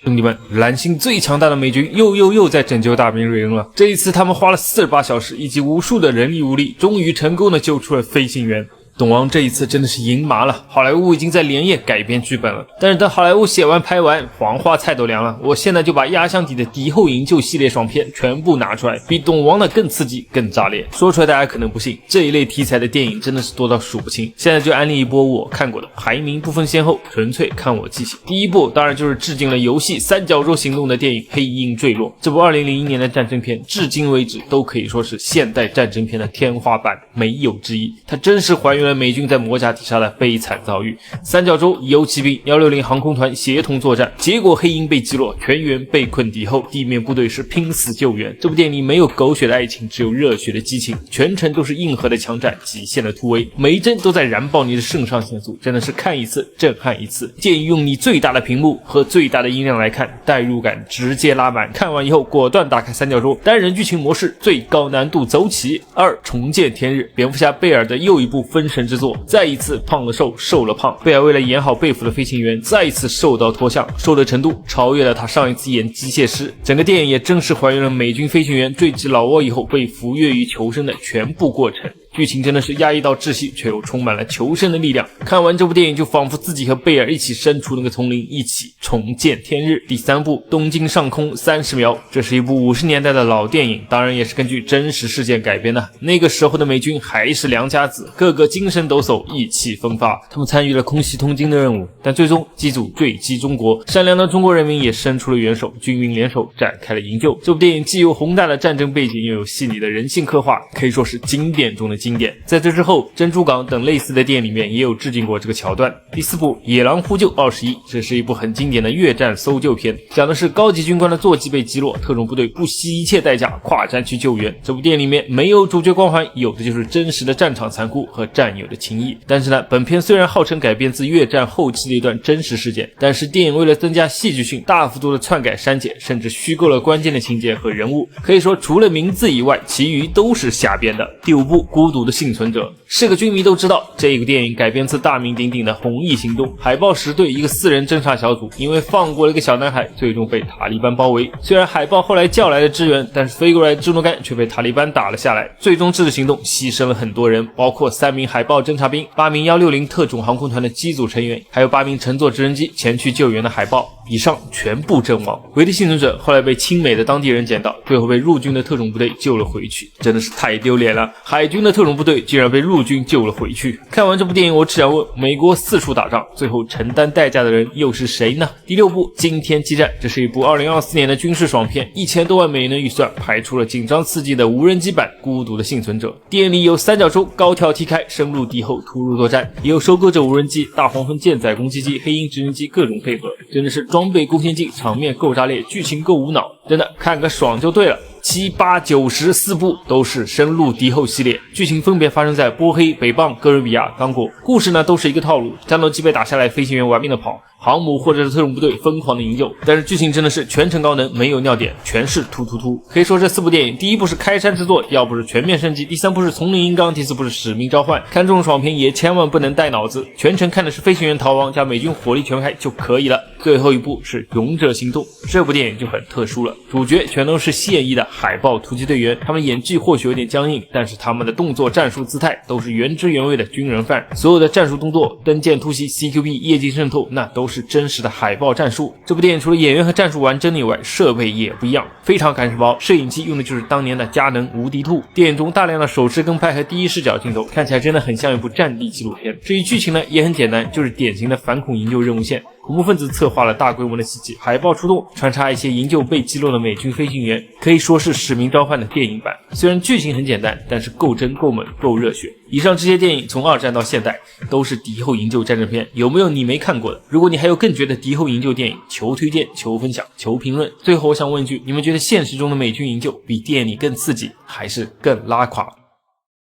兄弟们，蓝星最强大的美军又在拯救大兵瑞恩了。这一次他们花了48小时以及无数的人力物力，终于成功的救出了飞行员。董王这一次真的是赢麻了，好莱坞已经在连夜改编剧本了，但是等好莱坞写完拍完，黄花菜都凉了。我现在就把压箱底的敌后营救系列爽片全部拿出来，比董王的更刺激更炸裂。说出来大家可能不信，这一类题材的电影真的是多到数不清。现在就安利一波我看过的，排名不分先后，纯粹看我记性。第一部当然就是致敬了游戏三角洲行动的电影《黑鹰坠落》，这部2001年的战争片至今为止都可以说是现代战争片的天花板，没有之一。它真实还原了美军在摩加底沙的悲惨遭遇，三角洲游骑兵160航空团协同作战，结果黑鹰被击落，全员被困敌后，地面部队是拼死救援。这部电影里没有狗血的爱情，只有热血的激情，全程都是硬核的枪战，极限的突围，每一帧都在燃爆你的肾上腺素，真的是看一次震撼一次。建议用你最大的屏幕和最大的音量来看，代入感直接拉满。看完以后果断打开三角洲单人剧情模式，最高难度走起。2重见天日，蝙蝠侠贝尔的又一部封神之作，再一次胖了瘦，瘦了胖。贝尔为了演好被俘的飞行员，再一次瘦到脱相，瘦的程度超越了他上一次演机械师。整个电影也真实还原了美军飞行员坠机老挝以后被俘越狱求生的全部过程。剧情真的是压抑到窒息，却又充满了求生的力量。看完这部电影，就仿佛自己和贝尔一起身处那个丛林，一起重见天日。第3部《东京上空30秒》，这是一部50年代的老电影，当然也是根据真实事件改编的。那个时候的美军还是良家子，个个精神抖擞，意气风发。他们参与了空袭东京的任务，但最终机组坠机中国，善良的中国人民也伸出了援手，军民联手展开了营救。这部电影既有宏大的战争背景，又有细腻的人性刻画，可以说是经典中的经典。在这之后，珍珠港等类似的电影里面也有致敬过这个桥段。第4部《野狼呼救21》，这是一部很经典的越战搜救片，讲的是高级军官的座机被击落，特种部队不惜一切代价跨战去救援。这部电影里面没有主角光环，有的就是真实的战场残酷和战友的情谊。但是呢，本片虽然号称改编自越战后期的一段真实事件，但是电影为了增加戏剧性，大幅度的篡改删减，甚至虚构了关键的情节和人物，可以说除了名字以外，其余都是瞎编的。第5部《孤独的幸存者》，是个军迷都知道，这个电影改编自大名鼎鼎的红翼行动。海豹10队一个4人侦察小组，因为放过了一个小男孩，最终被塔利班包围。虽然海豹后来叫来了支援，但是飞过来的支诺干却被塔利班打了下来。最终这次行动牺牲了很多人，包括3名海豹侦察兵、8名160特种航空团的机组成员，还有8名乘坐直升机前去救援的海豹。以上全部阵亡。唯一幸存者后来被亲美的当地人捡到，最后被陆军的特种部队救了回去，真的是太丢脸了。海军的特种部队竟然被陆军救了回去。看完这部电影，我只想问，美国四处打仗，最后承担代价的人又是谁呢？第6部《惊天激战》，这是一部2024年的军事爽片，1000多万美元的预算，拍出了紧张刺激的无人机版《孤独的幸存者》。电影里有三角洲高跳踢开，深入敌后突入作战，也有收割者无人机、大黄蜂舰载攻击机、黑鹰直升机各种配合，真的是装备够先进，场面够炸裂，剧情够无脑，真的看个爽就对了。7、8、9、10四部都是深入敌后系列，剧情分别发生在波黑、北棒、哥伦比亚、刚果。故事呢都是一个套路，战斗机被打下来，飞行员玩命的跑，航母或者是特种部队疯狂的营救。但是剧情真的是全程高能，没有尿点，全是突。可以说这4部电影，第1部是开山之作，第2部是全面升级，第3部是丛林银刚，第4部是使命召唤。看这种爽片也千万不能带脑子，全程看的是飞行员逃亡加美军火力全开就可以了。最后一部是勇者行动，这部电影就很特殊了，主角全都是现役的海豹突击队员，他们演技或许有点僵硬，但是他们的动作战术姿态都是原汁原味的军人范，所有的战术动作、登舰突袭、CQB、夜景渗透，那都是真实的海豹战术。这部电影除了演员和战术完整以外，设备也不一样，非常赶时髦，摄影机用的就是当年的佳能无敌兔。电影中大量的手持跟拍和第一视角镜头，看起来真的很像一部战地纪录片。至于剧情呢，也很简单，就是典型的反恐营救任务线。恐怖分子策划了大规模的袭击，海豹出动，穿插一些营救被击落的美军飞行员，可以说是使命召唤的电影版。虽然剧情很简单，但是够真够猛够热血。以上这些电影从2战到现代都是敌后营救战争片，有没有你没看过的？如果你还有更觉得敌后营救电影，求推荐求分享求评论。最后我想问一句，你们觉得现实中的美军营救比电影里更刺激还是更拉垮？